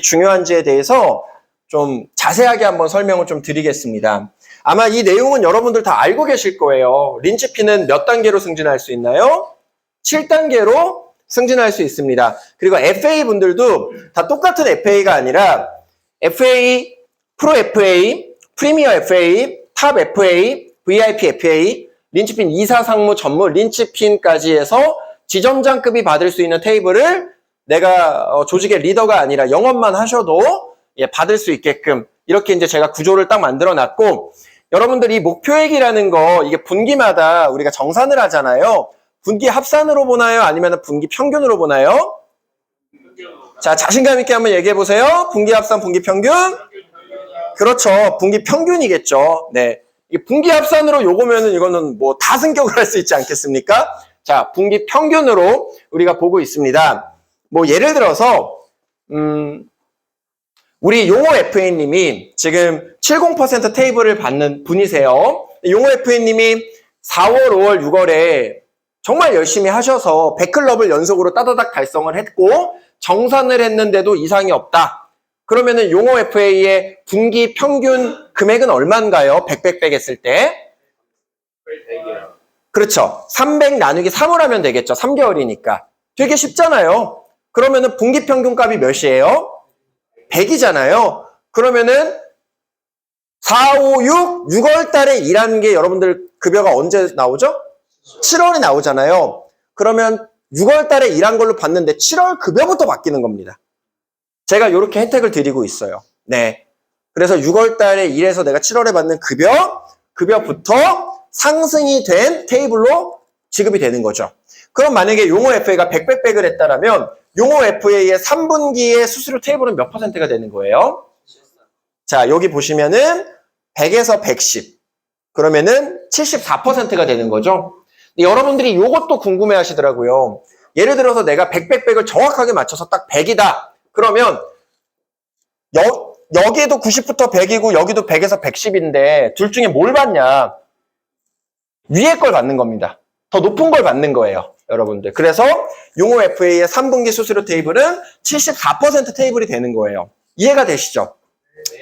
중요한지에 대해서 좀 자세하게 한번 설명을 좀 드리겠습니다. 아마 이 내용은 여러분들 다 알고 계실 거예요. 린치피는 몇 단계로 승진할 수 있나요? 7단계로 승진할 수 있습니다. 그리고 FA 분들도 다 똑같은 FA가 아니라 FA, 프로 FA, 프리미어 FA, 탑 FA, VIP FA, 린치핀 이사 상무 전무 린치핀까지 해서 지점장급이 받을 수 있는 테이블을 내가 조직의 리더가 아니라 영업만 하셔도 받을 수 있게끔 이렇게 이제 제가 구조를 딱 만들어 놨고, 여러분들 이 목표액이라는 거 이게 분기마다 우리가 정산을 하잖아요. 분기 합산으로 보나요? 아니면 분기 평균으로 보나요? 자, 자신감 있게 한번 얘기해 보세요. 분기 합산, 분기 평균? 그렇죠. 분기 평균이겠죠. 네. 이 분기 합산으로 요거면은 이거는 뭐 다 승격을 할 수 있지 않겠습니까? 자, 분기 평균으로 우리가 보고 있습니다. 뭐 예를 들어서 우리 용호 FA님이 지금 70% 테이블을 받는 분이세요. 용호 FA님이 4월, 5월, 6월에 정말 열심히 하셔서 100클럽을 연속으로 따다닥 달성을 했고 정산을 했는데도 이상이 없다. 그러면은 용호 FA의 분기 평균 금액은 얼마인가요? 100 했을 때? 그렇죠. 300 나누기 3을 하면 되겠죠. 3개월이니까. 되게 쉽잖아요. 그러면은 분기 평균 값이 몇이에요? 100이잖아요. 그러면은 4, 5, 6월 달에 일하는 게 여러분들 급여가 언제 나오죠? 7월에 나오잖아요. 그러면 6월 달에 일한 걸로 받는데 7월 급여부터 바뀌는 겁니다. 제가 이렇게 혜택을 드리고 있어요. 네. 그래서 6월 달에 일해서 내가 7월에 받는 급여부터 상승이 된 테이블로 지급이 되는 거죠. 그럼 만약에 용호 FA가 100을 했다라면 용호 FA의 3분기의 수수료 테이블은 몇 %가 되는 거예요? 자, 여기 보시면은 100에서 110. 그러면은 74%가 되는 거죠. 근데 여러분들이 이것도 궁금해 하시더라고요. 예를 들어서 내가 100을 정확하게 맞춰서 딱 100이다. 그러면 여기도 90부터 100이고 여기도 100에서 110인데 둘 중에 뭘 받냐? 위에 걸 받는 겁니다. 더 높은 걸 받는 거예요, 여러분들. 그래서 용호 FA의 3분기 수수료 테이블은 74% 테이블이 되는 거예요. 이해가 되시죠?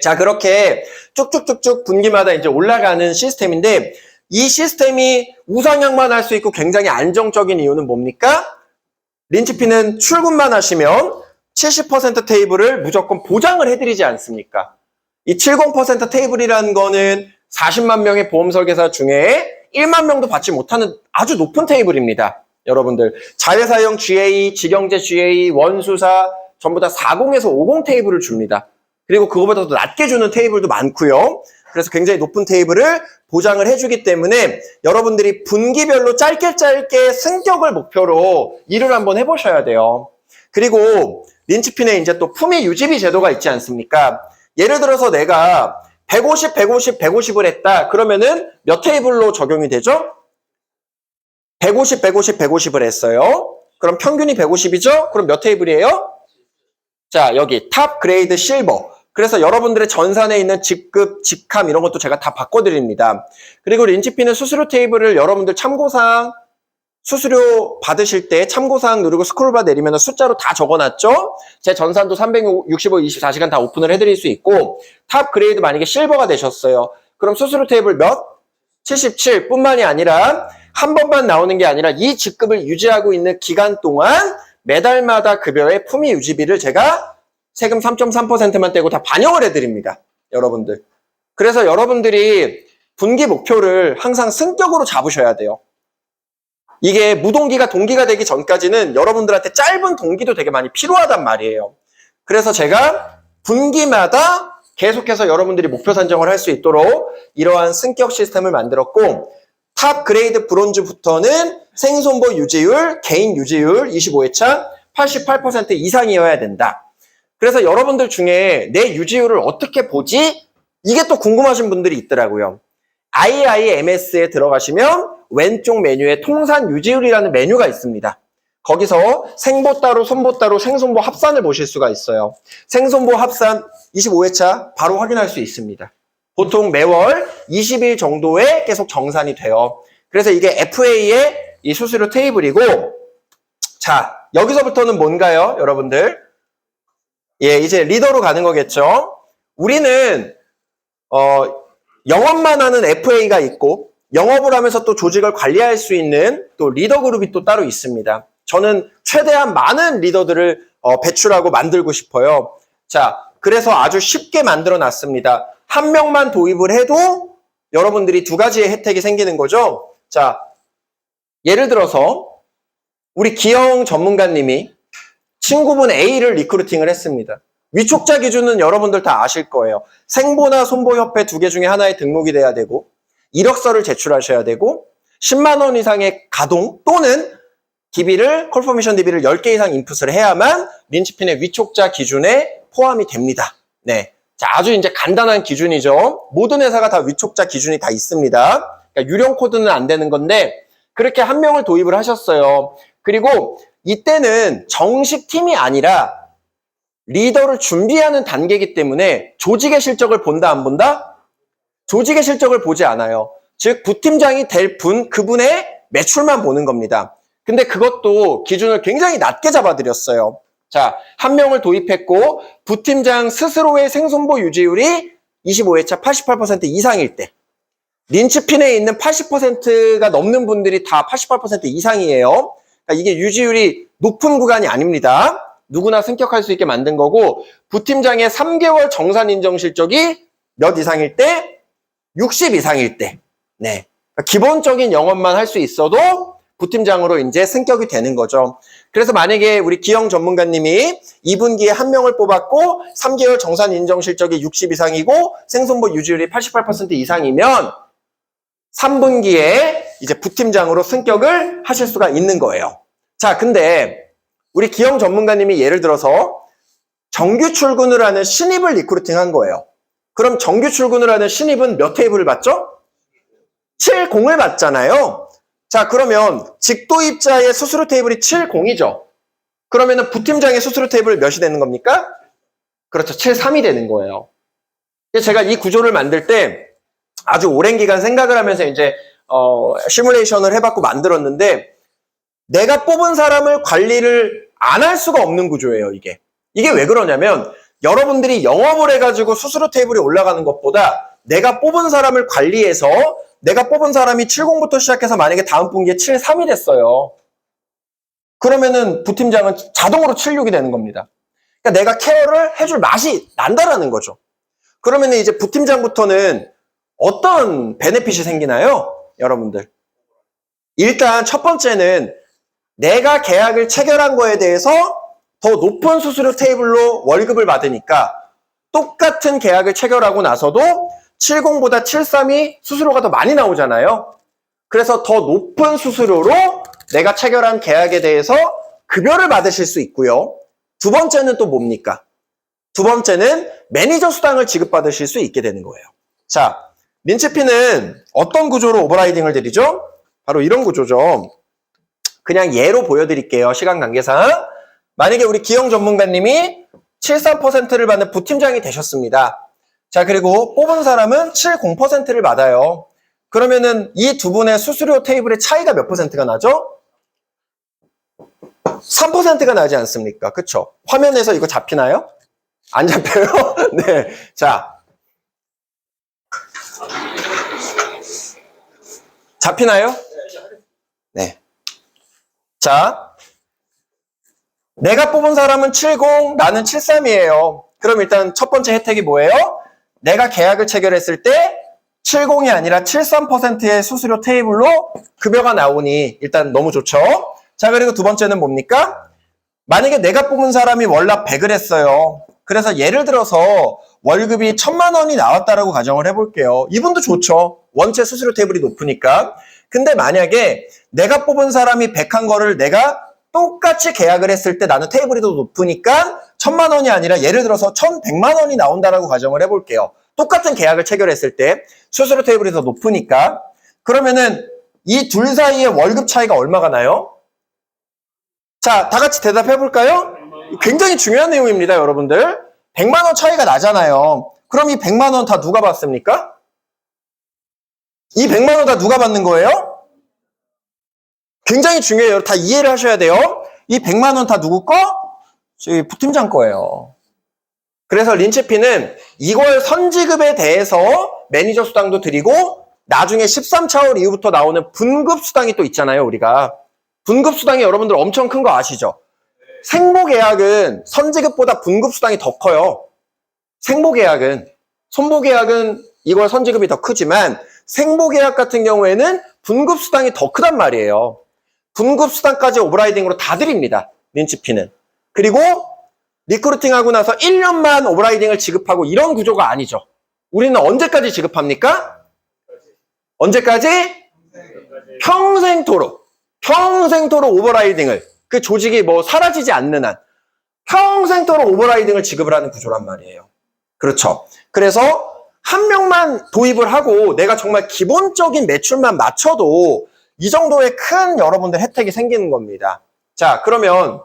자, 그렇게 쭉쭉쭉쭉 분기마다 이제 올라가는 시스템인데 이 시스템이 우상향만 할 수 있고 굉장히 안정적인 이유는 뭡니까? 린치피는 출근만 하시면 70% 테이블을 무조건 보장을 해드리지 않습니까? 이 70% 테이블이라는 거는 40만 명의 보험 설계사 중에 1만 명도 받지 못하는 아주 높은 테이블입니다. 여러분들 자회사형 GA, 직영제 GA, 원수사 전부 다 40에서 50 테이블을 줍니다. 그리고 그거보다 더 낮게 주는 테이블도 많고요. 그래서 굉장히 높은 테이블을 보장을 해주기 때문에 여러분들이 분기별로 짧게 승격을 목표로 일을 한번 해보셔야 돼요. 그리고 린치핀에 이제 또 품위 유지비 제도가 있지 않습니까? 예를 들어서 내가 150을 했다. 그러면은 몇 테이블로 적용이 되죠? 150을 했어요. 그럼 평균이 150이죠? 그럼 몇 테이블이에요? 자, 여기 탑 그레이드 실버. 그래서 여러분들의 전산에 있는 직급, 직함 이런 것도 제가 다 바꿔드립니다. 그리고 린치핀은 수수료 테이블을 여러분들 참고사항 수수료 받으실 때 참고사항 누르고 스크롤바 내리면 숫자로 다 적어놨죠? 제 전산도 365, 24시간 다 오픈을 해드릴 수 있고 탑 그레이드 만약에 실버가 되셨어요. 그럼 수수료 테이블 몇? 77 뿐만이 아니라 한 번만 나오는 게 아니라 이 직급을 유지하고 있는 기간 동안 매달마다 급여의 품위 유지비를 제가 세금 3.3%만 떼고 다 반영을 해드립니다. 여러분들. 그래서 여러분들이 분기 목표를 항상 승격으로 잡으셔야 돼요. 이게 무동기가 동기가 되기 전까지는 여러분들한테 짧은 동기도 되게 많이 필요하단 말이에요. 그래서 제가 분기마다 계속해서 여러분들이 목표 산정을 할 수 있도록 이러한 승격 시스템을 만들었고 탑 그레이드 브론즈부터는 생손보 유지율, 개인 유지율 25회차 88% 이상이어야 된다. 그래서 여러분들 중에 내 유지율을 어떻게 보지? 이게 또 궁금하신 분들이 있더라고요. IIMS에 들어가시면 왼쪽 메뉴에 통산 유지율이라는 메뉴가 있습니다. 거기서 생보 따로 손보 따로 생손보 합산을 보실 수가 있어요. 생손보 합산 25회차 바로 확인할 수 있습니다. 보통 매월 20일 정도에 계속 정산이 돼요. 그래서 이게 FA의 이 수수료 테이블이고 자, 여기서부터는 뭔가요, 여러분들? 예, 이제 리더로 가는 거겠죠. 우리는 영업만 하는 FA가 있고 영업을 하면서 또 조직을 관리할 수 있는 또 리더 그룹이 또 따로 있습니다. 저는 최대한 많은 리더들을 배출하고 만들고 싶어요. 자, 그래서 아주 쉽게 만들어 놨습니다. 한 명만 도입을 해도 여러분들이 두 가지의 혜택이 생기는 거죠. 자, 예를 들어서 우리 기영 전문가님이 친구분 A를 리크루팅을 했습니다. 위촉자 기준은 여러분들 다 아실 거예요. 생보나 손보협회 두 개 중에 하나에 등록이 돼야 되고 이력서를 제출하셔야 되고 10만 원 이상의 가동 또는 DB를 콜포메이션 DB를 10개 이상 인풋을 해야만 린치핀의 위촉자 기준에 포함이 됩니다. 네, 자, 아주 이제 간단한 기준이죠. 모든 회사가 다 위촉자 기준이 다 있습니다. 그러니까 유령 코드는 안 되는 건데 그렇게 한 명을 도입을 하셨어요. 그리고 이때는 정식 팀이 아니라 리더를 준비하는 단계이기 때문에 조직의 실적을 본다 안 본다? 조직의 실적을 보지 않아요. 즉 부팀장이 될 그분의 매출만 보는 겁니다. 근데 그것도 기준을 굉장히 낮게 잡아드렸어요. 자, 한 명을 도입했고 부팀장 스스로의 생손보 유지율이 25회차 88% 이상일 때 린치핀에 있는 80%가 넘는 분들이 다 88% 이상이에요. 그러니까 이게 유지율이 높은 구간이 아닙니다. 누구나 승격할 수 있게 만든 거고 부팀장의 3개월 정산 인정 실적이 몇 이상일 때? 60 이상일 때. 네. 그러니까 기본적인 영업만 할 수 있어도 부팀장으로 이제 승격이 되는 거죠. 그래서 만약에 우리 기영 전문가님이 2분기에 한 명을 뽑았고 3개월 정산 인정 실적이 60 이상이고 생손보 유지율이 88% 이상이면 3분기에 이제 부팀장으로 승격을 하실 수가 있는 거예요. 자, 근데 우리 기영 전문가님이 예를 들어서 정규 출근을 하는 신입을 리크루팅한 거예요. 그럼 정규 출근을 하는 신입은 몇 테이블을 받죠? 70을 받잖아요. 자, 그러면 직도입자의 수수료 테이블이 70이죠. 그러면은 부팀장의 수수료 테이블 몇이 되는 겁니까? 그렇죠. 73이 되는 거예요. 제가 이 구조를 만들 때 아주 오랜 기간 생각을 하면서 이제 시뮬레이션을 해봤고 만들었는데 내가 뽑은 사람을 관리를 안 할 수가 없는 구조예요, 이게. 이게 왜 그러냐면 여러분들이 영업을 해가지고 수수료 테이블이 올라가는 것보다 내가 뽑은 사람을 관리해서 내가 뽑은 사람이 70부터 시작해서 만약에 다음 분기에 73이 됐어요. 그러면은 부팀장은 자동으로 76이 되는 겁니다. 그러니까 내가 케어를 해줄 맛이 난다라는 거죠. 그러면은 이제 부팀장부터는 어떤 베네핏이 생기나요? 여러분들. 일단 첫 번째는 내가 계약을 체결한 거에 대해서 더 높은 수수료 테이블로 월급을 받으니까 똑같은 계약을 체결하고 나서도 70보다 73이 수수료가 더 많이 나오잖아요. 그래서 더 높은 수수료로 내가 체결한 계약에 대해서 급여를 받으실 수 있고요. 두 번째는 또 뭡니까? 두 번째는 매니저 수당을 지급받으실 수 있게 되는 거예요. 자, 린치핀은 어떤 구조로 오버라이딩을 드리죠? 바로 이런 구조죠. 그냥 예로 보여드릴게요. 시간 관계상. 만약에 우리 기영 전문가님이 73%를 받는 부팀장이 되셨습니다. 자, 그리고 뽑은 사람은 70%를 받아요. 그러면은 이 두 분의 수수료 테이블의 차이가 몇 %가 나죠? 3%가 나지 않습니까? 그쵸? 화면에서 이거 잡히나요? 안 잡혀요? 네. 자. 잡히나요? 네. 자. 내가 뽑은 사람은 70, 나는 73이에요. 그럼 일단 첫 번째 혜택이 뭐예요? 내가 계약을 체결했을 때 70이 아니라 73%의 수수료 테이블로 급여가 나오니 일단 너무 좋죠. 자, 그리고 두 번째는 뭡니까? 만약에 내가 뽑은 사람이 월납 100을 했어요. 그래서 예를 들어서 월급이 1000만 원이 나왔다라고 가정을 해볼게요. 이분도 좋죠. 원체 수수료 테이블이 높으니까. 근데 만약에 내가 뽑은 사람이 100한 거를 내가 똑같이 계약을 했을 때 나는 테이블이 더 높으니까 1000만 원이 아니라 예를 들어서 1100만 원이 나온다라고 가정을 해볼게요. 똑같은 계약을 체결했을 때 수수료 테이블이 더 높으니까. 그러면은 이 둘 사이의 월급 차이가 얼마가 나요? 자, 다 같이 대답해볼까요? 굉장히 중요한 내용입니다, 여러분들. 100만 원 차이가 나잖아요. 그럼 이 100만 원 다 누가 받습니까? 이 100만 원 다 누가 받는 거예요? 굉장히 중요해요. 다 이해를 하셔야 돼요. 이 100만 원 다 누구 거? 저희 부팀장 거예요. 그래서 린치피는 이걸 선지급에 대해서 매니저 수당도 드리고 나중에 13차월 이후부터 나오는 분급 수당이 또 있잖아요, 우리가. 분급 수당이 여러분들 엄청 큰 거 아시죠? 생보계약은 선지급보다 분급 수당이 더 커요. 생보계약은. 손보계약은 이걸 선지급이 더 크지만 생보계약 같은 경우에는 분급 수당이 더 크단 말이에요. 분급 수당까지 오버라이딩으로 다 드립니다. 린치피는. 그리고 리크루팅하고 나서 1년만 오버라이딩을 지급하고 이런 구조가 아니죠. 우리는 언제까지 지급합니까? 언제까지? 평생토록. 평생토록 오버라이딩을. 그 조직이 뭐 사라지지 않는 한 평생토록 오버라이딩을 지급을 하는 구조란 말이에요. 그렇죠. 그래서 한 명만 도입을 하고 내가 정말 기본적인 매출만 맞춰도 이 정도의 큰 여러분들 혜택이 생기는 겁니다. 자, 그러면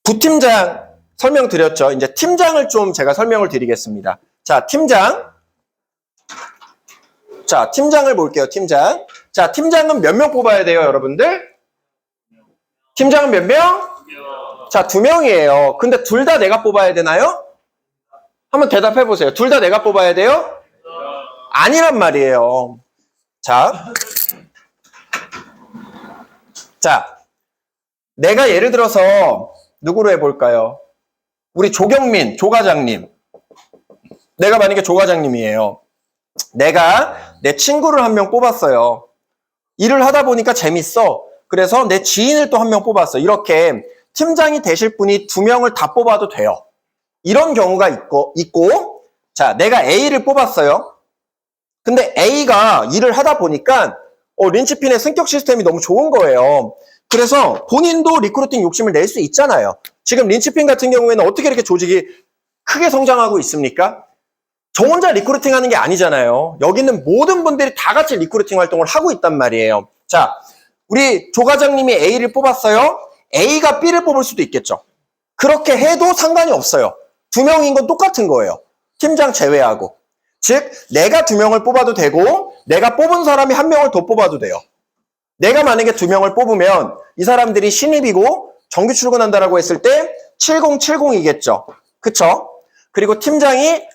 부팀장 설명드렸죠. 이제 팀장을 좀 제가 설명을 드리겠습니다. 자, 팀장. 자, 팀장을 볼게요, 팀장. 자, 팀장은 몇 명 뽑아야 돼요, 여러분들? 팀장은 몇 명? 자, 2명이에요. 근데 둘 다 내가 뽑아야 되나요? 한번 대답해 보세요. 둘 다 내가 뽑아야 돼요? 아니란 말이에요. 자, 내가 예를 들어서 누구로 해볼까요? 우리 조경민, 조과장님. 내가 만약에 조과장님이에요. 내가 내 친구를 한 명 뽑았어요. 일을 하다 보니까 재밌어. 그래서 내 지인을 또 한 명 뽑았어. 이렇게 팀장이 되실 분이 2명을 다 뽑아도 돼요. 이런 경우가 있고, 자, 내가 A를 뽑았어요. 근데 A가 일을 하다 보니까 린치핀의 승격 시스템이 너무 좋은 거예요. 그래서 본인도 리크루팅 욕심을 낼 수 있잖아요. 지금 린치핀 같은 경우에는 어떻게 이렇게 조직이 크게 성장하고 있습니까? 저 혼자 리크루팅 하는 게 아니잖아요. 여기 있는 모든 분들이 다 같이 리크루팅 활동을 하고 있단 말이에요. 자, 우리 조 과장님이 A를 뽑았어요. A가 B를 뽑을 수도 있겠죠. 그렇게 해도 상관이 없어요. 2명인 건 똑같은 거예요. 팀장 제외하고. 즉, 내가 2명을 뽑아도 되고 내가 뽑은 사람이 1명을 더 뽑아도 돼요. 내가 만약에 2명을 뽑으면 이 사람들이 신입이고 정규 출근한다라고 했을 때 7070이겠죠. 그쵸? 그리고 팀장의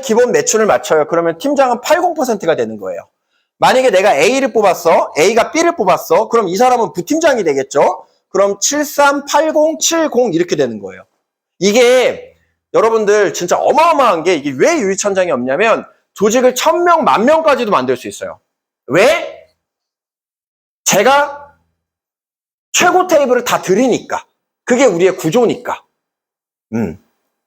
기본 매출을 맞춰요. 그러면 팀장은 80%가 되는 거예요. 만약에 내가 A를 뽑았어. A가 B를 뽑았어. 그럼 이 사람은 부팀장이 되겠죠. 그럼 73, 80, 70 이렇게 되는 거예요. 이게 여러분들 진짜 어마어마한 게 이게 왜 유리천장이 없냐면 조직을 1000명, 10,000명까지도 만들 수 있어요. 왜? 제가 최고 테이블을 다 드리니까. 그게 우리의 구조니까.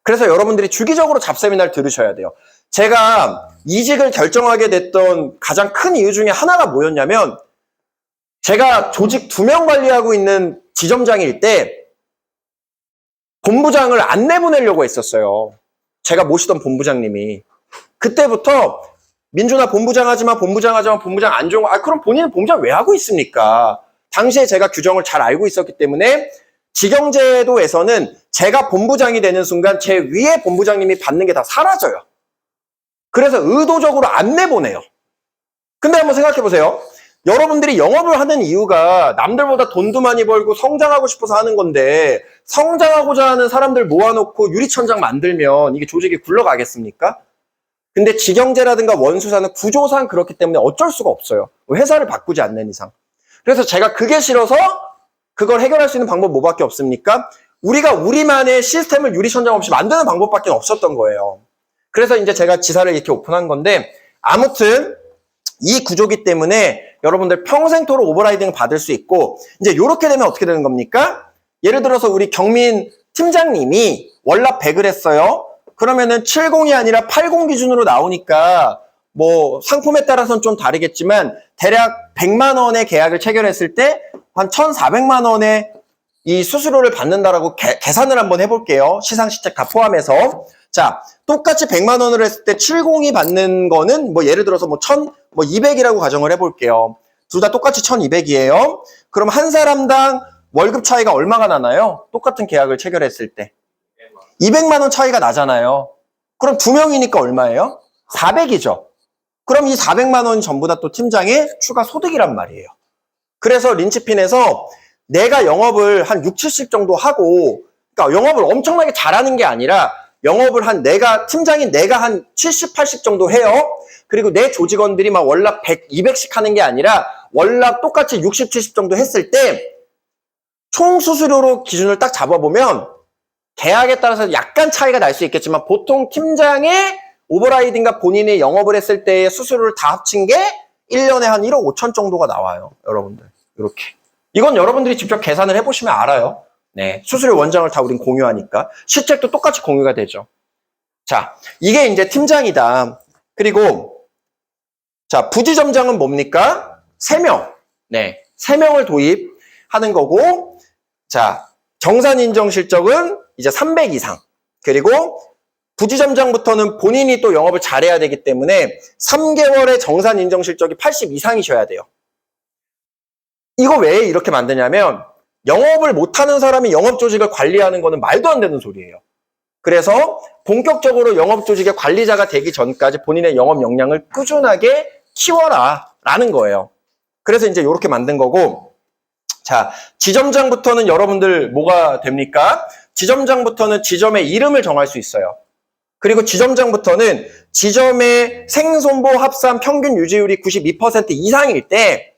그래서 여러분들이 주기적으로 잡세미나를 들으셔야 돼요. 제가 이직을 결정하게 됐던 가장 큰 이유 중에 하나가 뭐였냐면 제가 조직 2명 관리하고 있는 지점장일 때 본부장을 안 내보내려고 했었어요. 제가 모시던 본부장님이. 그때부터 민준아 본부장 하지마 본부장 안 좋은 거. 그럼 본인은 본부장 왜 하고 있습니까? 당시에 제가 규정을 잘 알고 있었기 때문에 직영제도에서는 제가 본부장이 되는 순간 제 위에 본부장님이 받는 게 다 사라져요. 그래서 의도적으로 안 내보내요. 근데 한번 생각해 보세요. 여러분들이 영업을 하는 이유가 남들보다 돈도 많이 벌고 성장하고 싶어서 하는 건데 성장하고자 하는 사람들 모아놓고 유리천장 만들면 이게 조직이 굴러가겠습니까? 근데 직영제라든가 원수사는 구조상 그렇기 때문에 어쩔 수가 없어요. 회사를 바꾸지 않는 이상. 그래서 제가 그게 싫어서 그걸 해결할 수 있는 방법 뭐밖에 없습니까? 우리가 우리만의 시스템을 유리천장 없이 만드는 방법밖에 없었던 거예요. 그래서 이제 제가 지사를 이렇게 오픈한 건데 아무튼 이 구조기 때문에 여러분들 평생토록 오버라이딩 받을 수 있고 이제 이렇게 되면 어떻게 되는 겁니까? 예를 들어서 우리 경민 팀장님이 월납 100을 했어요. 그러면은 70이 아니라 80 기준으로 나오니까 뭐 상품에 따라서는 좀 다르겠지만 대략 100만 원의 계약을 체결했을 때 한 1,400만 원의 이 수수료를 받는다라고 계산을 한번 해볼게요. 시상식책 다 포함해서. 자, 똑같이 100만 원을 했을 때 70이 받는 거는 뭐 예를 들어서 뭐 200이라고 가정을 해볼게요. 둘 다 똑같이 1,200이에요. 그럼 한 사람당 월급 차이가 얼마가 나나요? 똑같은 계약을 체결했을 때. 200만 원 차이가 나잖아요. 그럼 2명이니까 얼마예요? 400이죠. 그럼 이 400만 원이 전부 다 또 팀장의 추가 소득이란 말이에요. 그래서 린치핀에서 내가 영업을 한 6, 70 정도 하고 그러니까 영업을 엄청나게 잘하는 게 아니라 영업을 팀장인 내가 한 70, 80 정도 해요. 그리고 내 조직원들이 막 월납 100, 200씩 하는 게 아니라 월납 똑같이 60, 70 정도 했을 때 총 수수료로 기준을 딱 잡아보면 계약에 따라서 약간 차이가 날 수 있겠지만 보통 팀장의 오버라이딩과 본인이 영업을 했을 때의 수수료를 다 합친 게 1년에 한 1억 5천 정도가 나와요. 여러분들. 이렇게. 이건 여러분들이 직접 계산을 해보시면 알아요. 네. 수수료 원장을 다 우린 공유하니까. 실책도 똑같이 공유가 되죠. 자, 이게 이제 팀장이다. 그리고, 자, 부지점장은 뭡니까? 3명. 네. 3명을 도입하는 거고, 자, 정산 인정 실적은 이제 300 이상. 그리고 부지점장부터는 본인이 또 영업을 잘해야 되기 때문에 3개월의 정산 인정 실적이 80 이상이셔야 돼요. 이거 왜 이렇게 만드냐면 영업을 못하는 사람이 영업 조직을 관리하는 거는 말도 안 되는 소리예요. 그래서 본격적으로 영업 조직의 관리자가 되기 전까지 본인의 영업 역량을 꾸준하게 키워라 라는 거예요. 그래서 이제 이렇게 만든 거고, 자, 지점장부터는 여러분들 뭐가 됩니까? 지점장부터는 지점의 이름을 정할 수 있어요. 그리고 지점장부터는 지점의 생손보 합산 평균 유지율이 92% 이상일 때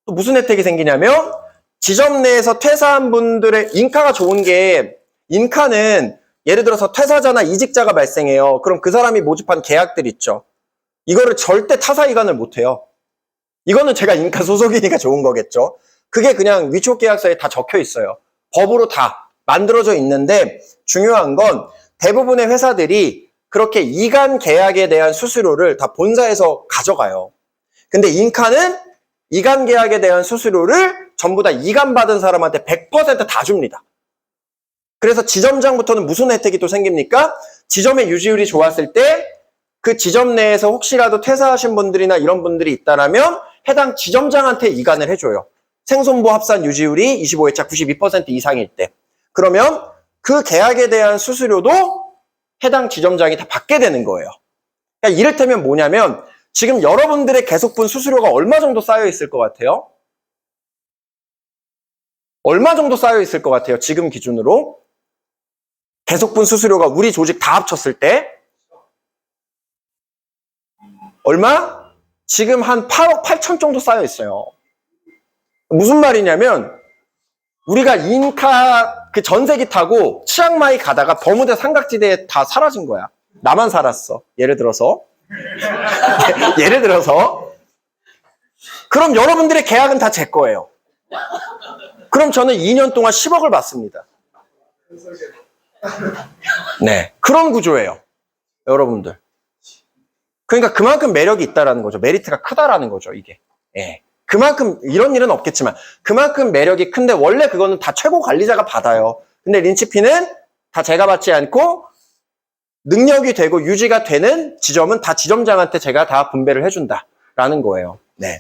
또 무슨 혜택이 생기냐면 지점 내에서 퇴사한 분들의 인카가 좋은 게, 인카는 예를 들어서 퇴사자나 이직자가 발생해요. 그럼 그 사람이 모집한 계약들 있죠. 이거를 절대 타사 이관을 못해요. 이거는 제가 인카 소속이니까 좋은 거겠죠. 그게 그냥 위촉 계약서에 다 적혀 있어요. 법으로 다 만들어져 있는데 중요한 건 대부분의 회사들이 그렇게 이관 계약에 대한 수수료를 다 본사에서 가져가요. 근데 인카는 이관 계약에 대한 수수료를 전부 다 이관 받은 사람한테 100% 다 줍니다. 그래서 지점장부터는 무슨 혜택이 또 생깁니까? 지점의 유지율이 좋았을 때 그 지점 내에서 혹시라도 퇴사하신 분들이나 이런 분들이 있다라면 해당 지점장한테 이관을 해줘요. 생손보 합산 유지율이 25회차 92% 이상일 때. 그러면 그 계약에 대한 수수료도 해당 지점장이 다 받게 되는 거예요. 그러니까 이를테면 뭐냐면 지금 여러분들의 계속분 수수료가 얼마 정도 쌓여 있을 것 같아요? 얼마 정도 쌓여 있을 것 같아요? 지금 기준으로 계속분 수수료가 우리 조직 다 합쳤을 때 얼마? 지금 한 8억 8천 정도 쌓여 있어요. 무슨 말이냐면 우리가 인카 그 전세기 타고 치앙마이 가다가 버무다 삼각지대에 다 사라진 거야. 나만 살았어. 예를 들어서. 예를 들어서. 그럼 여러분들의 계약은 다 제 거예요. 그럼 저는 2년 동안 10억을 받습니다. 네. 그런 구조예요. 여러분들. 그러니까 그만큼 매력이 있다라는 거죠. 메리트가 크다라는 거죠, 이게. 예. 그만큼 이런 일은 없겠지만 그만큼 매력이 큰데 원래 그거는 다 최고 관리자가 받아요. 근데 린치피는 다 제가 받지 않고 능력이 되고 유지가 되는 지점은 다 지점장한테 제가 다 분배를 해준다라는 거예요. 네.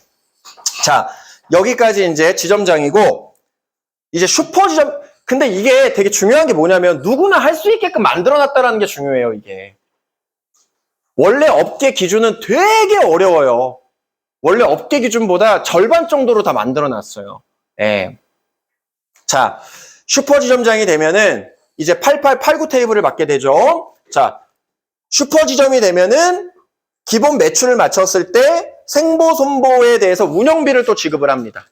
자, 여기까지 이제 지점장이고 이제 슈퍼 지점. 근데 이게 되게 중요한 게 뭐냐면 누구나 할 수 있게끔 만들어놨다라는 게 중요해요. 이게 원래 업계 기준은 되게 어려워요. 원래 업계 기준보다 절반 정도로 다 만들어놨어요. 예. 자, 슈퍼 지점장이 되면은 이제 88, 89 테이블을 맡게 되죠. 자, 슈퍼 지점이 되면은 기본 매출을 맞췄을 때 생보, 손보에 대해서 운영비를 또 지급을 합니다.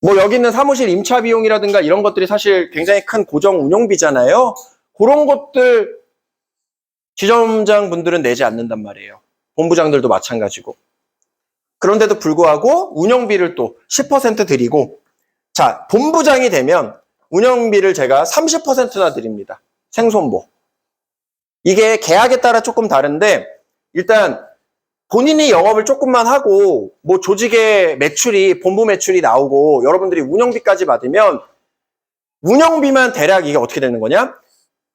뭐 여기 있는 사무실 임차 비용이라든가 이런 것들이 사실 굉장히 큰 고정 운영비잖아요. 그런 것들 지점장 분들은 내지 않는단 말이에요. 본부장들도 마찬가지고. 그런데도 불구하고 운영비를 또 10% 드리고, 자, 본부장이 되면 운영비를 제가 30%나 드립니다. 생손보. 이게 계약에 따라 조금 다른데 일단 본인이 영업을 조금만 하고 뭐 조직의 매출이 본부 매출이 나오고 여러분들이 운영비까지 받으면 운영비만 대략 이게 어떻게 되는 거냐?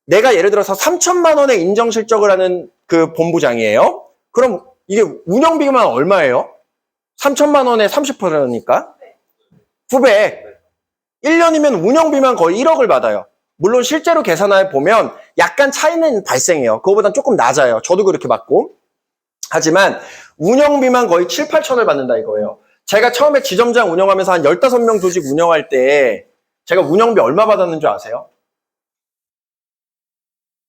내가 예를 들어서 3천만 원의 인정 실적을 하는 그 본부장이에요. 그럼 이게 운영비만 얼마예요? 3천만 원에 30%니까? 900. 1년이면 운영비만 거의 1억을 받아요. 물론 실제로 계산해 보면 약간 차이는 발생해요. 그거보단 조금 낮아요. 저도 그렇게 받고. 하지만 운영비만 거의 7, 8천을 받는다 이거예요. 제가 처음에 지점장 운영하면서 한 15명 조직 운영할 때 제가 운영비 얼마 받았는 줄 아세요?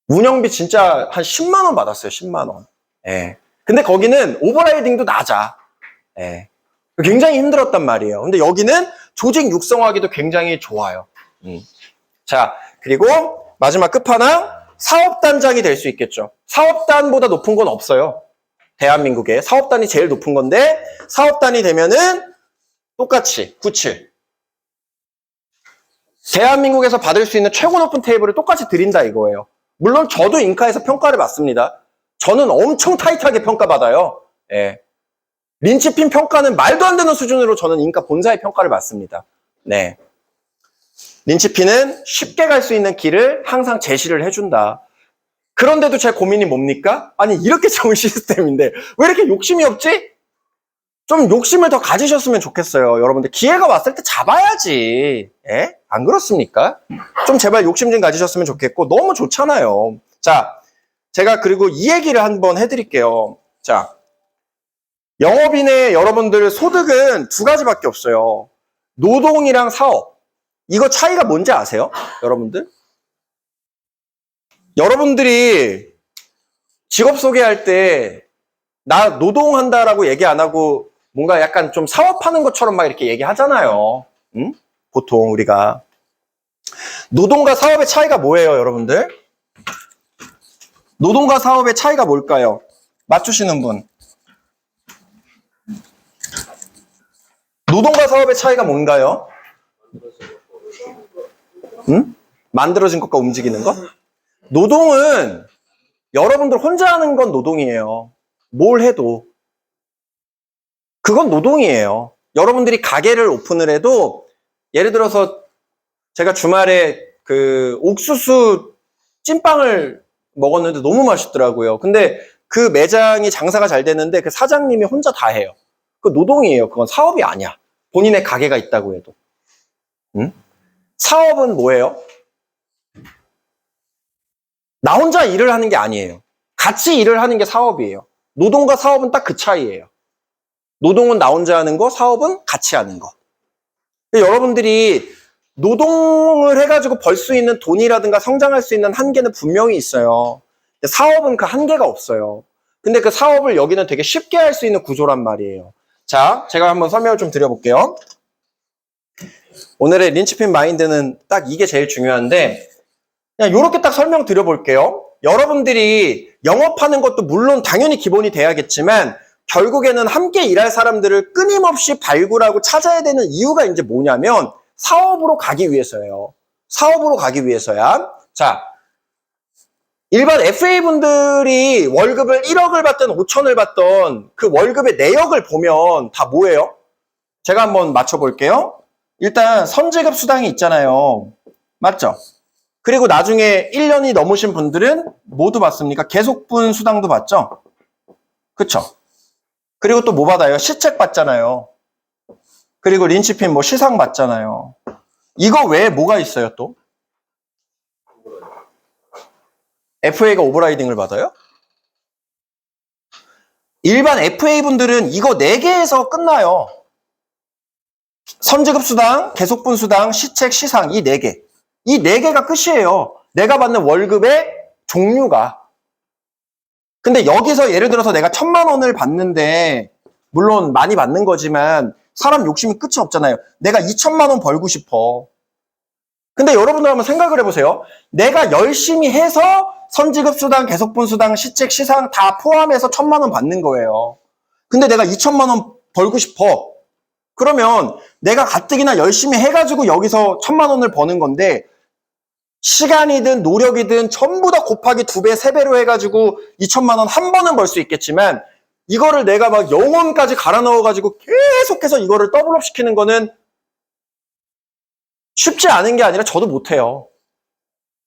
운영비 진짜 한 10만 원 받았어요. 10만 원. 예. 근데 거기는 오버라이딩도 낮아. 예. 굉장히 힘들었단 말이에요. 근데 여기는 조직 육성하기도 굉장히 좋아요. 자, 그리고 마지막 끝판왕, 사업단장이 될 수 있겠죠. 사업단보다 높은 건 없어요. 대한민국에. 사업단이 제일 높은 건데, 사업단이 되면은 똑같이 97. 대한민국에서 받을 수 있는 최고 높은 테이블을 똑같이 드린다 이거예요. 물론 저도 인카에서 평가를 받습니다. 저는 엄청 타이트하게 평가받아요. 예. 린치핀 평가는 말도 안 되는 수준으로 저는 인카 본사의 평가를 받습니다. 네. 린치핀은 쉽게 갈 수 있는 길을 항상 제시를 해준다. 그런데도 제 고민이 뭡니까? 아니 이렇게 좋은 시스템인데 왜 이렇게 욕심이 없지? 좀 욕심을 더 가지셨으면 좋겠어요. 여러분들 기회가 왔을 때 잡아야지. 예? 안 그렇습니까? 좀 제발 욕심 좀 가지셨으면 좋겠고 너무 좋잖아요. 자, 제가 그리고 이 얘기를 한번 해드릴게요. 자, 영업인의 여러분들 소득은 두 가지밖에 없어요. 노동이랑 사업. 이거 차이가 뭔지 아세요? 여러분들? 여러분들이 직업 소개할 때 나 노동한다라고 얘기 안 하고 뭔가 약간 좀 사업하는 것처럼 막 이렇게 얘기하잖아요. 응? 보통 우리가. 노동과 사업의 차이가 뭐예요, 여러분들? 노동과 사업의 차이가 뭘까요? 맞추시는 분. 노동과 사업의 차이가 뭔가요? 응? 만들어진 것과 움직이는 것? 노동은 여러분들 혼자 하는 건 노동이에요. 뭘 해도. 그건 노동이에요. 여러분들이 가게를 오픈을 해도 예를 들어서 제가 주말에 그 옥수수 찐빵을 먹었는데 너무 맛있더라고요. 근데 그 매장이 장사가 잘 되는데 그 사장님이 혼자 다 해요. 그 노동이에요. 그건 사업이 아니야. 본인의 가게가 있다고 해도. 응? 사업은 뭐예요? 나 혼자 일을 하는 게 아니에요. 같이 일을 하는 게 사업이에요. 노동과 사업은 딱 그 차이예요. 노동은 나 혼자 하는 거, 사업은 같이 하는 거. 여러분들이 노동을 해가지고 벌 수 있는 돈이라든가 성장할 수 있는 한계는 분명히 있어요. 사업은 그 한계가 없어요. 근데 그 사업을 여기는 되게 쉽게 할 수 있는 구조란 말이에요. 자, 제가 한번 설명을 좀 드려볼게요. 오늘의 린치핀 마인드는 딱 이게 제일 중요한데 그냥 이렇게 딱 설명 드려볼게요. 여러분들이 영업하는 것도 물론 당연히 기본이 돼야겠지만 결국에는 함께 일할 사람들을 끊임없이 발굴하고 찾아야 되는 이유가 이제 뭐냐면 사업으로 가기 위해서예요. 사업으로 가기 위해서야. 자, 일반 FA분들이 월급을 1억을 받든 5천을 받든 그 월급의 내역을 보면 다 뭐예요? 제가 한번 맞춰볼게요. 일단 선지급 수당이 있잖아요. 맞죠? 그리고 나중에 1년이 넘으신 분들은 모두 받습니까? 계속분 수당도 받죠? 그쵸? 그리고 또 뭐 받아요? 시책 받잖아요. 그리고 린치핀 뭐 시상 받잖아요. 이거 외에 뭐가 있어요 또? FA가 오버라이딩을 받아요? 일반 FA분들은 이거 4개에서 끝나요. 선지급 수당, 계속분 수당, 시책, 시상 이 4개. 이 4개가 끝이에요. 내가 받는 월급의 종류가. 근데 여기서 예를 들어서 내가 1,000만 원을 받는데 물론 많이 받는 거지만 사람 욕심이 끝이 없잖아요. 내가 2,000만 원 벌고 싶어. 근데 여러분들 한번 생각을 해보세요. 내가 열심히 해서 선지급 수당, 계속분 수당, 시책, 시상 다 포함해서 1,000만 원 받는 거예요. 근데 내가 2,000만 원 벌고 싶어. 그러면 내가 가뜩이나 열심히 해가지고 여기서 1,000만 원을 버는 건데 시간이든 노력이든 전부 다 곱하기 2배, 3배로 해가지고 2,000만 원 한 번은 벌 수 있겠지만 이거를 내가 막 영혼까지 갈아 넣어가지고 계속해서 이거를 더블업 시키는 거는 쉽지 않은 게 아니라 저도 못해요.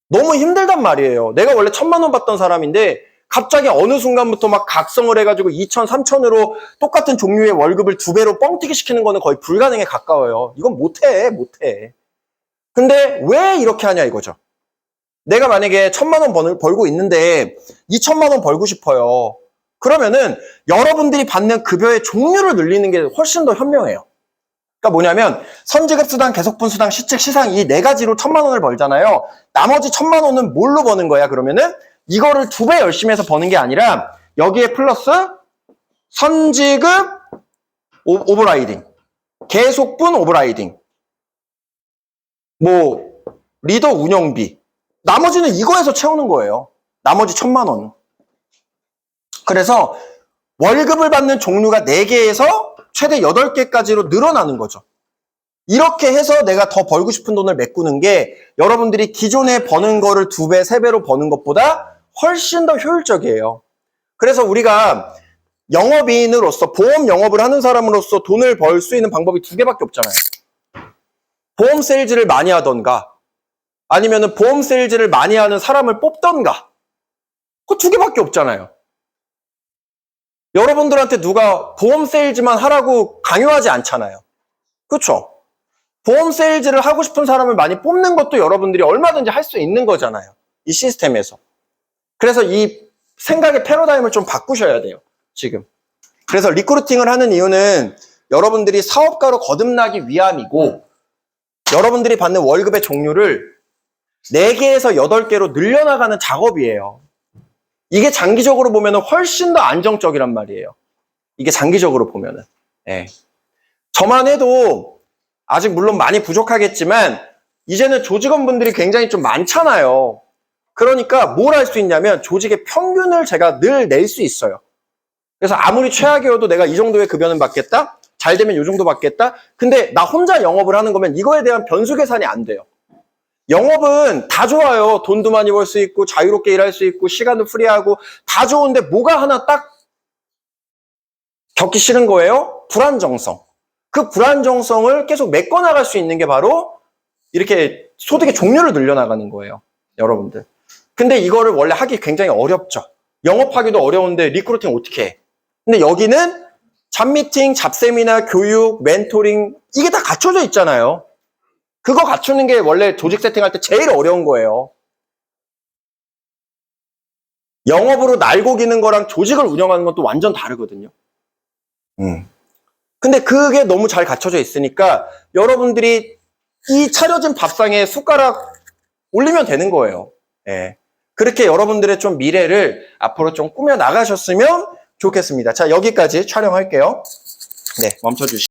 너무 힘들단 말이에요. 내가 원래 1,000만 원 받던 사람인데 갑자기 어느 순간부터 막 각성을 해가지고 2,000, 3,000으로 똑같은 종류의 월급을 2배로 뻥튀기 시키는 거는 거의 불가능에 가까워요. 이건 못해. 근데 왜 이렇게 하냐 이거죠. 내가 만약에 1,000만 원 벌고 있는데 2,000만 원 벌고 싶어요. 그러면은 여러분들이 받는 급여의 종류를 늘리는 게 훨씬 더 현명해요. 그러니까 뭐냐면 선지급 수당, 계속분 수당, 시책, 시상 이 4가지로 1,000만 원을 벌잖아요. 나머지 1,000만 원은 뭘로 버는 거야 그러면은 이거를 2배 열심히 해서 버는 게 아니라 여기에 플러스 선지급 오버라이딩, 계속분 오버라이딩, 뭐 리더 운영비, 나머지는 이거에서 채우는 거예요. 나머지 1,000만 원. 그래서 월급을 받는 종류가 4개에서 최대 8개까지로 늘어나는 거죠. 이렇게 해서 내가 더 벌고 싶은 돈을 메꾸는 게 여러분들이 기존에 버는 거를 2배, 3배로 버는 것보다 훨씬 더 효율적이에요. 그래서 우리가 영업인으로서, 보험 영업을 하는 사람으로서 돈을 벌 수 있는 방법이 2개밖에 없잖아요. 보험 세일즈를 많이 하던가, 아니면은 보험 세일즈를 많이 하는 사람을 뽑던가. 그 2개밖에 없잖아요. 여러분들한테 누가 보험 세일즈만 하라고 강요하지 않잖아요. 그렇죠? 보험 세일즈를 하고 싶은 사람을 많이 뽑는 것도 여러분들이 얼마든지 할 수 있는 거잖아요. 이 시스템에서. 그래서 이 생각의 패러다임을 좀 바꾸셔야 돼요. 지금. 그래서 리크루팅을 하는 이유는 여러분들이 사업가로 거듭나기 위함이고, 여러분들이 받는 월급의 종류를 4개에서 8개로 늘려나가는 작업이에요. 이게 장기적으로 보면 훨씬 더 안정적이란 말이에요. 이게 장기적으로 보면은. 예. 저만 해도 아직 물론 많이 부족하겠지만 이제는 조직원분들이 굉장히 좀 많잖아요. 그러니까 뭘 할 수 있냐면 조직의 평균을 제가 늘 낼 수 있어요. 그래서 아무리 최악이어도 내가 이 정도의 급여는 받겠다? 잘 되면 이 정도 받겠다? 근데 나 혼자 영업을 하는 거면 이거에 대한 변수 계산이 안 돼요. 영업은 다 좋아요. 돈도 많이 벌 수 있고 자유롭게 일할 수 있고 시간도 프리하고 다 좋은데 뭐가 하나 딱 겪기 싫은 거예요? 불안정성. 그 불안정성을 계속 메꿔나갈 수 있는 게 바로 이렇게 소득의 종류를 늘려나가는 거예요. 여러분들. 근데 이거를 원래 하기 굉장히 어렵죠. 영업하기도 어려운데 리크루팅 어떻게 해? 근데 여기는 잡미팅, 잡세미나, 교육, 멘토링 이게 다 갖춰져 있잖아요. 그거 갖추는 게 원래 조직 세팅할 때 제일 어려운 거예요. 영업으로 날고 기는 거랑 조직을 운영하는 건 또 완전 다르거든요. 근데 그게 너무 잘 갖춰져 있으니까 여러분들이 이 차려진 밥상에 숟가락 올리면 되는 거예요. 예. 그렇게 여러분들의 좀 미래를 앞으로 좀 꾸며 나가셨으면 좋겠습니다. 자, 여기까지 촬영할게요. 네, 멈춰주시죠.